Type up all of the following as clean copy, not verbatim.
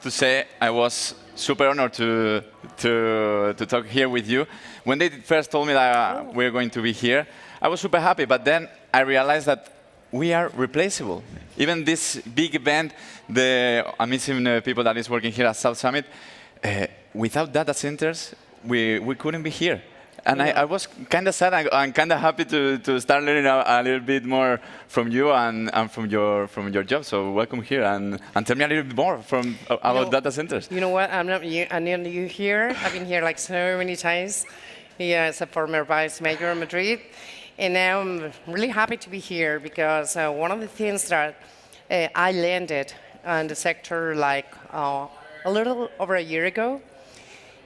to say I was super honored to talk here with you. When they first told me that we were going to be here, I was super happy. But then I realized that we are replaceable. Even this big event, the amazing people that is working here at South Summit, without data centers, we couldn't be here. And I was kind of sad and kind of happy to start learning a little bit more from you and from your job. So welcome here and tell me a little bit more about data centers. You know what? I'm not new here. I've been here like so many times. Yeah, as a former vice mayor of Madrid. And now I'm really happy to be here because one of the things that I landed on the sector like a little over a year ago.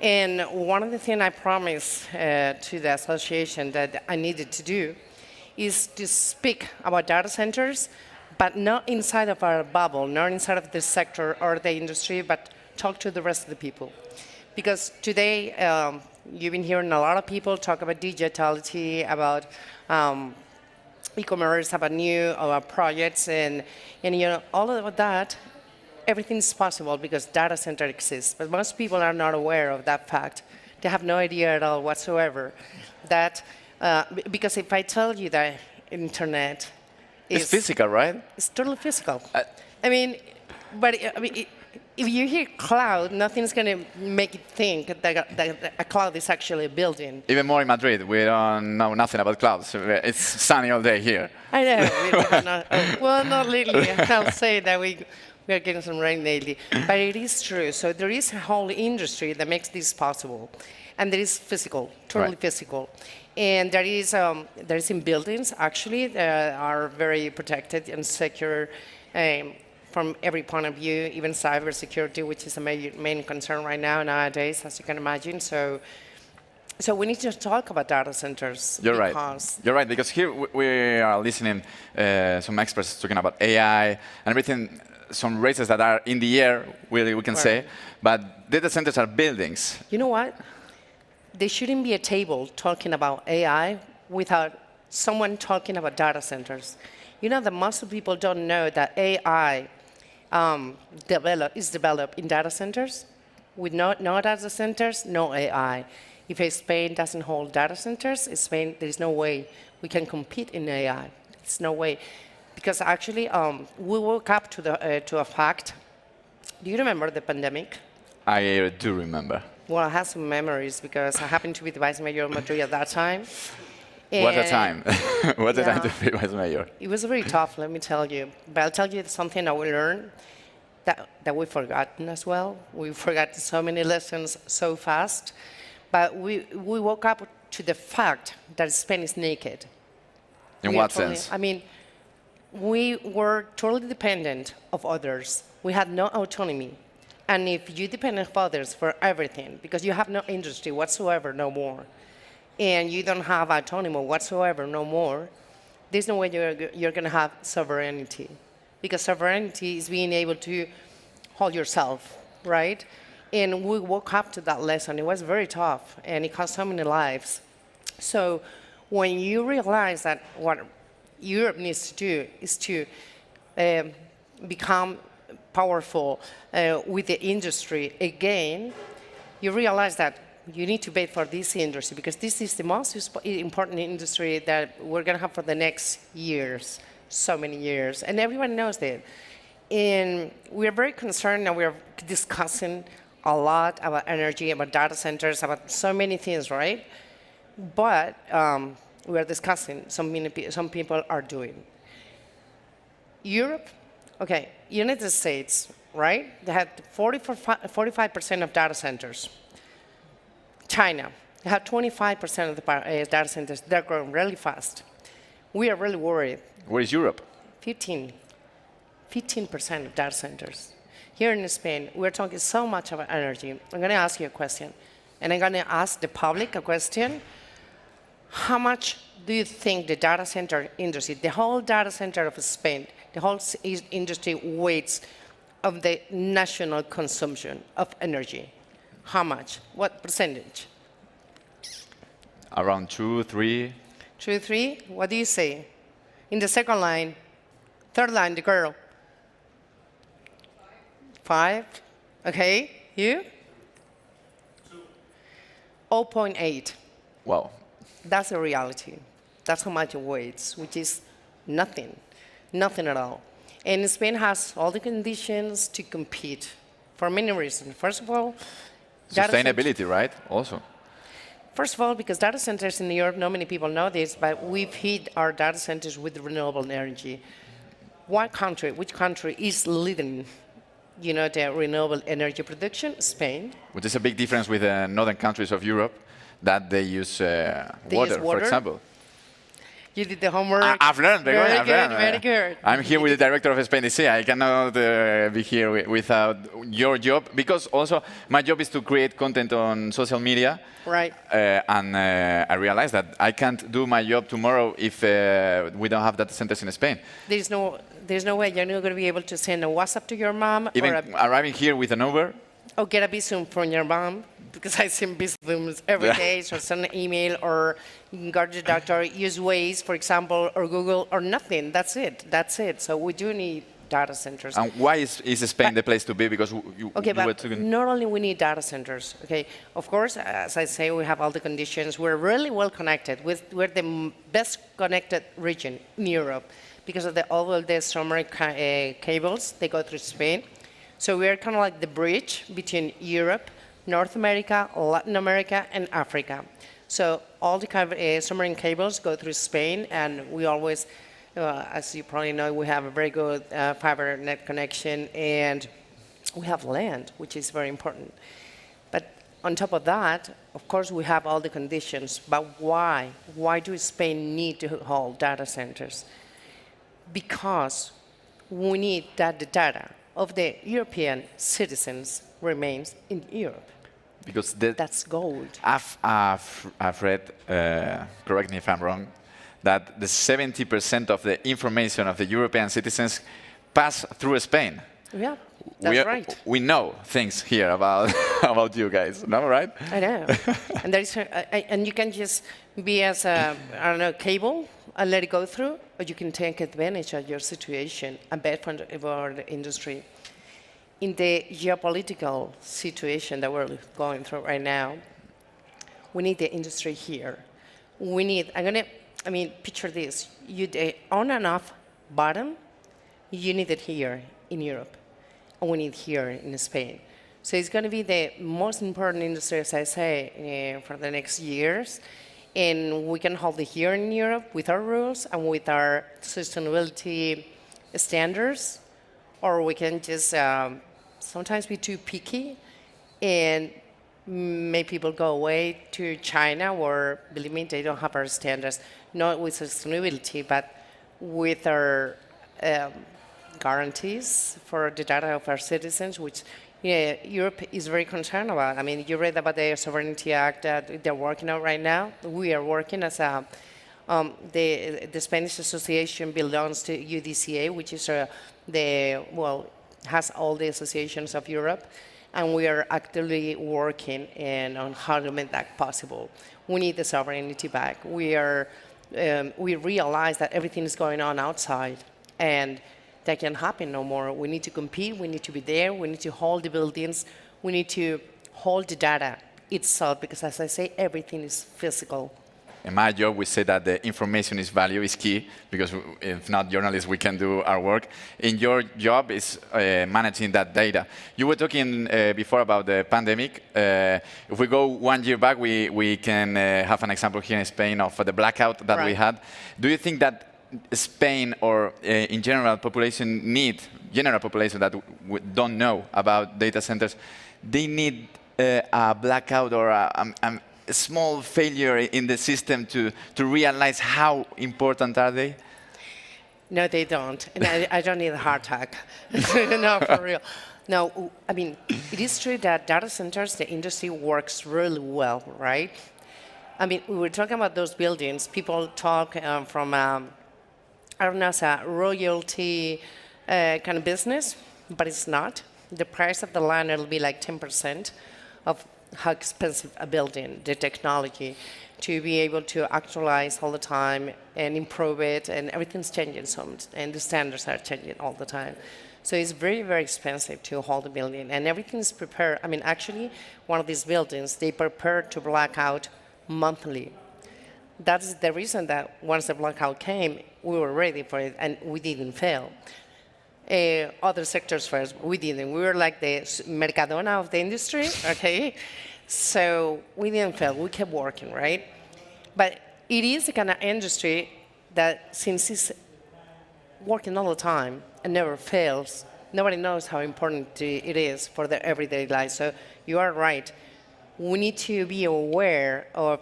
And one of the things I promised to the association that I needed to do is to speak about data centers, but not inside of our bubble, not inside of the sector or the industry, but talk to the rest of the people. Because today, you've been hearing a lot of people talk about digitality, about e-commerce, about new projects, and you know, all of that. Everything's possible because data center exists, but most people are not aware of that fact. They have no idea at all whatsoever. That because if I tell you that internet is it's physical, right? It's totally physical. I mean, but if you hear cloud, nothing's going to make you think that a cloud is actually a building. Even more in Madrid, we don't know nothing about clouds. It's sunny all day here. I know. Well, not lately. I'll say that we are getting some rain lately. But it is true. So there is a whole industry that makes this possible. And there is physical, totally physical. And there is in buildings, actually, that are very protected and secure from every point of view, even cybersecurity, which is a main concern right now nowadays, as you can imagine. So we need to talk about data centers. You're right. You're right, because here we are listening some experts talking about AI and everything, some races that are in the air, we can say, but data centers are buildings. You know what? There shouldn't be a table talking about AI without someone talking about data centers. You know that most people don't know that AI is developed in data centers. With no data centers, no AI. If Spain doesn't hold data centers, there's no way we can compete in AI. There's no way. Because actually, we woke up to a fact. Do you remember the pandemic? I do remember. Well, I have some memories because I happened to be the vice mayor of Madrid at that time. What a time. What a time to be vice mayor. It was very tough, let me tell you. But I'll tell you something that we learned that we've forgotten as well. We forgot so many lessons so fast. But we woke up to the fact that Spain is naked. In what sense? I mean, we were totally dependent of others. We had no autonomy. And if you depend on others for everything, because you have no industry whatsoever no more, and you don't have autonomy whatsoever no more, there's no way you're going to have sovereignty. Because sovereignty is being able to hold yourself, right? And we woke up to that lesson. It was very tough, and it cost so many lives. So when you realize that what Europe needs to do is to become powerful with the industry again, you realize that you need to pay for this industry because this is the most important industry that we're going to have for the next years, so many years, and everyone knows that. And we're very concerned and we're discussing a lot about energy, about data centers, about so many things, right? But we are discussing, some people are doing. Europe, okay, United States, right? They had 45% of data centers. China, they have 25% of the data centers. They're growing really fast. We are really worried. Where is Europe? 15% of data centers. Here in Spain, we're talking so much about energy. I'm going to ask you a question, and I'm going to ask the public a question. How much do you think the data center industry, the whole data center of Spain, the whole industry weights of the national consumption of energy? How much? What percentage? Around 2, 3. 2, 3? What do you say? In the second line, third line, the girl. 5? Okay, you? 0.8. Wow. That's the reality. That's how much it weighs, which is nothing, nothing at all. And Spain has all the conditions to compete for many reasons. First of all, Sustainability, right? Also. First of all, because data centers in Europe, not many people know this, but we've hit our data centers with renewable energy. Which country is leading, the renewable energy production? Spain. Which is a big difference with the northern countries of Europe that they use They use water, for water. example. You did the homework. I've learned. Very I've good, learned. very good. I'm here with the director of Spain DC. I cannot be here without your job, because also my job is to create content on social media. Right. And I realized that I can't do my job tomorrow if we don't have data centers in Spain. There's no way you're not going to be able to send a WhatsApp to your mom Even arriving here with an Uber. or get a Visum from your mom, because I send Visums every day, so send an email or go to the doctor, use Waze, for example, or Google, or nothing. That's it. So we do need data centers. And why is Spain the place to be? Because Okay, you were but talking. not only we need data centers, okay? Of course, as I say, we have all the conditions. We're really well connected. We're the best connected region in Europe because of all of the submarine cables. They go through Spain. So we're kind of like the bridge between Europe, North America, Latin America, and Africa. So all the kind of submarine cables go through Spain, and we always, as you probably know, we have a very good fiber net connection, and we have land, which is very important. But on top of that, of course, we have all the conditions. But why? Why do Spain need to hold data centers? Because we need that the data of the European citizens remains in Europe. Because That's gold. I've read, correct me if I'm wrong, that the 70% of the information of the European citizens pass through Spain. Yeah, that's right. We know things here about about you guys, no, right? I know. And there is, and you can just be as a, I don't know, cable and let it go through, or you can take advantage of your situation and bet for the industry. In the geopolitical situation that we're going through right now, we need the industry here. We need, picture this. On and off bottom, you need it here in Europe, and we need here in Spain. So it's going to be the most important industry, as I say, for the next years. And we can hold it here in Europe with our rules and with our sustainability standards, or we can just sometimes be too picky and make people go away to China, where, believe me, they don't have our standards, not with sustainability, but with our guarantees for the data of our citizens, which Europe is very concerned about. I mean, you read about the Sovereignty Act that they're working on right now. We are working as the Spanish Association belongs to UDCA, which is has all the associations of Europe, and we are actively working on how to make that possible. We need the sovereignty back. We realize that everything is going on outside, and that can happen no more. We need to compete. We need to be there. We need to hold the buildings. We need to hold the data itself, because, as I say, everything is physical. In my job, we say that the information is value is key, because if not journalists, we can do our work. In your job is managing that data. You were talking before about the pandemic. If we go 1 year back, we can have an example here in Spain of the blackout that we had. Do you think that Spain, or in general general population that don't know about data centers, they need a blackout or a small failure in the system to realize how important are they? No, they don't. And I don't need a heart attack. No, for real. No, I mean, it is true that data centers, the industry works really well, right? I mean, we were talking about those buildings. People talk from, I don't know, it's a royalty kind of business, but it's not. The price of the land, it'll be like 10% of how expensive a building, the technology, to be able to actualize all the time and improve it, and everything's changing, and the standards are changing all the time. So it's very, very expensive to hold a building, and everything is prepared. I mean, actually, one of these buildings, they prepare to black out monthly. That's the reason that once the blackout came, we were ready for it, and we didn't fail. Other sectors first, we didn't. We were like the Mercadona of the industry, okay? So we didn't fail. We kept working, right? But it is the kind of industry that, since it's working all the time and never fails, nobody knows how important it is for their everyday life. So you are right. We need to be aware of,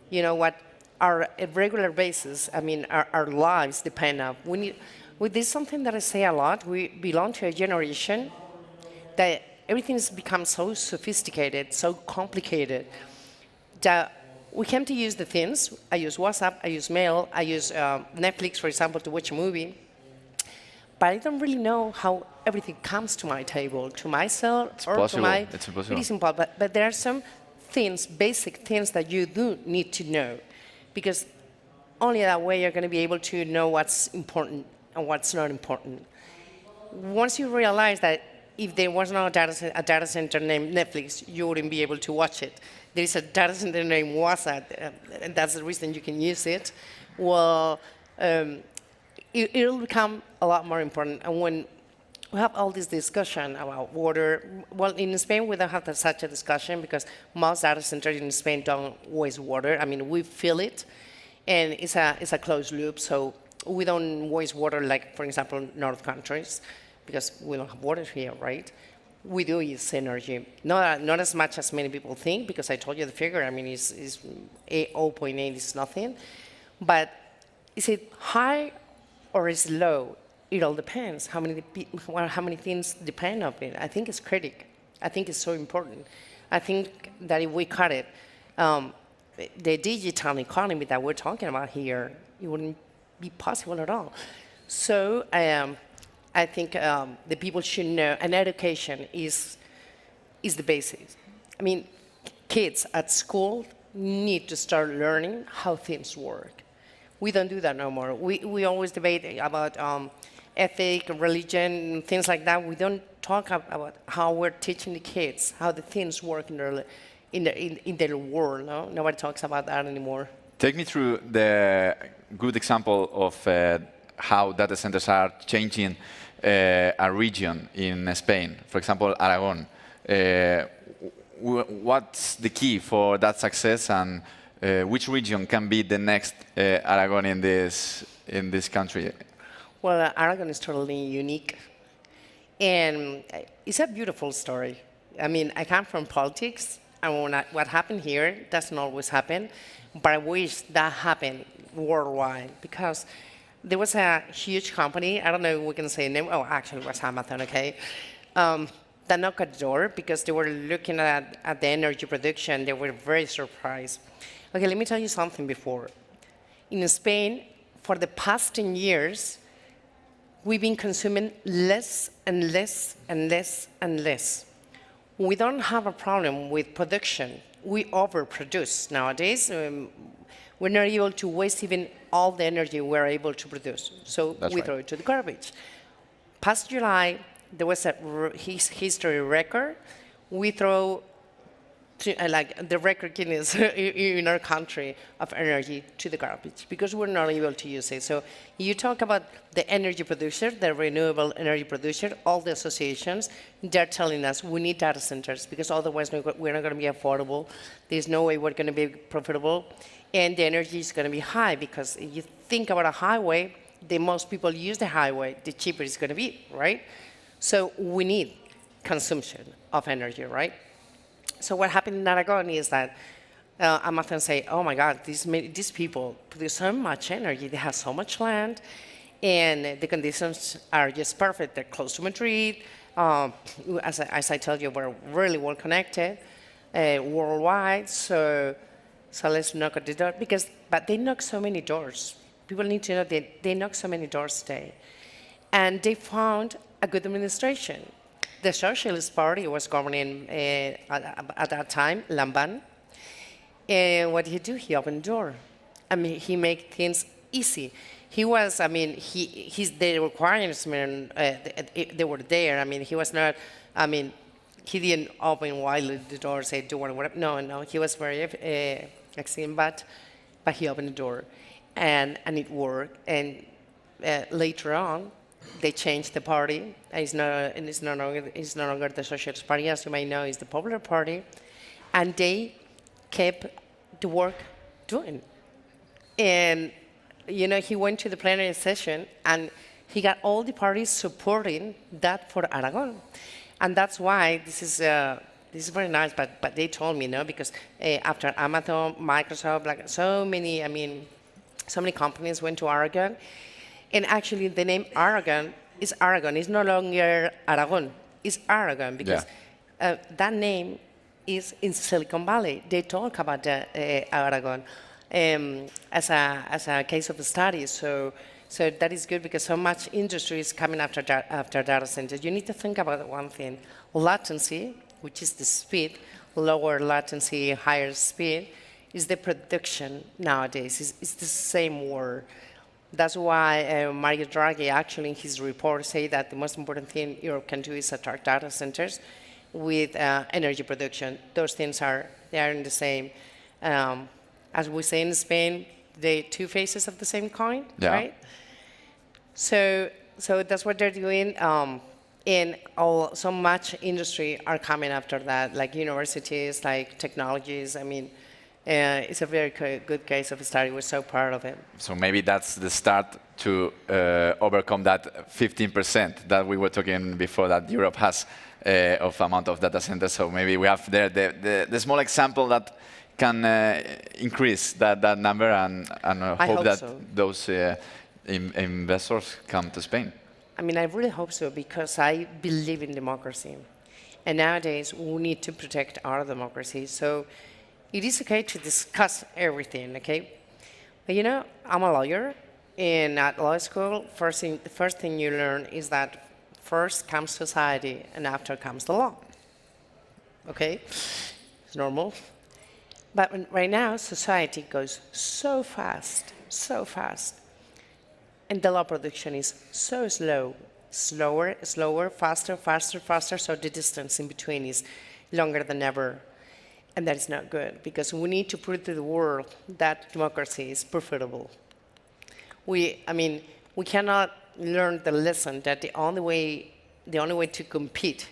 what our regular basis, I mean, our lives depend on. This is something that I say a lot. We belong to a generation that everything's become so sophisticated, so complicated, that we came to use the things. I use WhatsApp, I use mail, I use Netflix, for example, to watch a movie. But I don't really know how everything comes to my table, to myself, It's or possible. to my... It's impossible. It is impossible. But there are some things, basic things that you do need to know, because only that way you're going to be able to know what's important and what's not important. Once you realize that if there was no a data center named Netflix, you wouldn't be able to watch it. There is a data center named WhatsApp, and that's the reason you can use it. Well, it'll become a lot more important. And when we have all this discussion about water, well, in Spain, we don't have such a discussion because most data centers in Spain don't waste water. I mean, we feel it, and it's a closed loop, so we don't waste water like, for example, North countries, because we don't have water here, right? We do use energy. Not as much as many people think, because I told you the figure. I mean, it's 0.8 is nothing. But is it high or is it low? It all depends. How many things depend on it? I think it's critical. I think it's so important. I think that if we cut it, the digital economy that we're talking about here, it wouldn't be possible at all. So I think the people should know, and education is the basis. I mean, kids at school need to start learning how things work. We don't do that no more. We always debate about ethic, religion, things like that. We don't talk about how we're teaching the kids how the things work in their world. No? Nobody talks about that anymore. Take me through the good example of how data centers are changing a region in Spain. For example, Aragon. What's the key for that success, and which region can be the next Aragon in this country? Well, Aragon is totally unique, and it's a beautiful story. I mean, I come from politics, and what happened here doesn't always happen, but I wish that happened worldwide, because there was a huge company, I don't know if we can say name, actually it was Amazon, okay, that knocked at the door because they were looking at the energy production. They were very surprised. Okay, let me tell you something before. In Spain, for the past 10 years, we've been consuming less and less and less and less. We don't have a problem with production. We overproduce nowadays. We're not able to waste even all the energy we're able to produce. So we throw it to the garbage. Past July, there was a history record. We throw like the record Guinness in our country of energy to the garbage because we're not able to use it. So you talk about the energy producer, the renewable energy producer, all the associations, they're telling us we need data centers because otherwise we're not going to be affordable. There's no way we're going to be profitable. And the energy is going to be high because if you think about a highway, the most people use the highway, the cheaper it's going to be, right? So we need consumption of energy, right? So what happened in Aragon is that I'm often say, oh my God, these people produce so much energy, they have so much land, and the conditions are just perfect. They're close to Madrid. As I told you, we're really well connected worldwide. So let's knock at the door but they knock so many doors. People need to know that they knock so many doors today, and they found a good administration. The Socialist Party was governing at that time, Lamban. And what did he do? He opened the door. I mean, he made things easy. he was, I mean, the requirements, they were there. I mean, he was not, I mean, he didn't open wildly the door, say, do whatever. No, he was very excellent, but he opened the door, and it worked. And later on, they changed the party. It's no longer the Socialist Party, as you may know, it's the Popular Party, and they kept the work doing. And you know, he went to the plenary session, and he got all the parties supporting that for Aragon. And that's why this is very nice, but they told me, no, because after Amazon, Microsoft, like so many companies went to Aragon, and actually the name Aragon is Aragon. It's no longer Aragon, it's Aragon, because that name is in Silicon Valley. They talk about Aragon as a case of study. So that is good, because so much industry is coming after data centers. You need to think about one thing: latency, which is the speed, lower latency, higher speed, is the production nowadays. It's the same word. That's why Mario Draghi actually in his report say that the most important thing Europe can do is attract data centers with energy production. Those things they are in the same. As we say in Spain, the two faces of the same coin, right? So that's what they're doing. And so much industry are coming after that, like universities, like technologies. I mean, it's a very good case of study. We're so proud of it. So maybe that's the start to overcome that 15% that we were talking before that Europe has of amount of data centers. So maybe we have there the small example that can increase that number, and hope that those investors come to Spain. I mean, I really hope so, because I believe in democracy. And nowadays, we need to protect our democracy. So it is okay to discuss everything, okay? But you know, I'm a lawyer, and at law school, the first thing you learn is that first comes society, and after comes the law. Okay? It's normal. But right now, society goes so fast, and the law production is so slower, faster, so the distance in between is longer than ever. And that is not good, because we need to prove to the world that democracy is profitable. We cannot learn the lesson that the only way to compete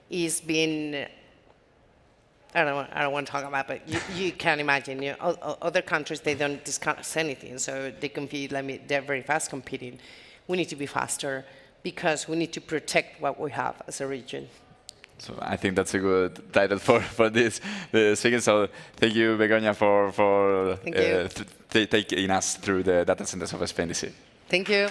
is being, I don't want to talk about it, but you can imagine, you know, other countries, they don't discuss anything, so they compete, they're very fast competing. We need to be faster, because we need to protect what we have as a region. So I think that's a good title for this speaking. So thank you, Begoña, for taking us through the data centers of Spain. Thank you.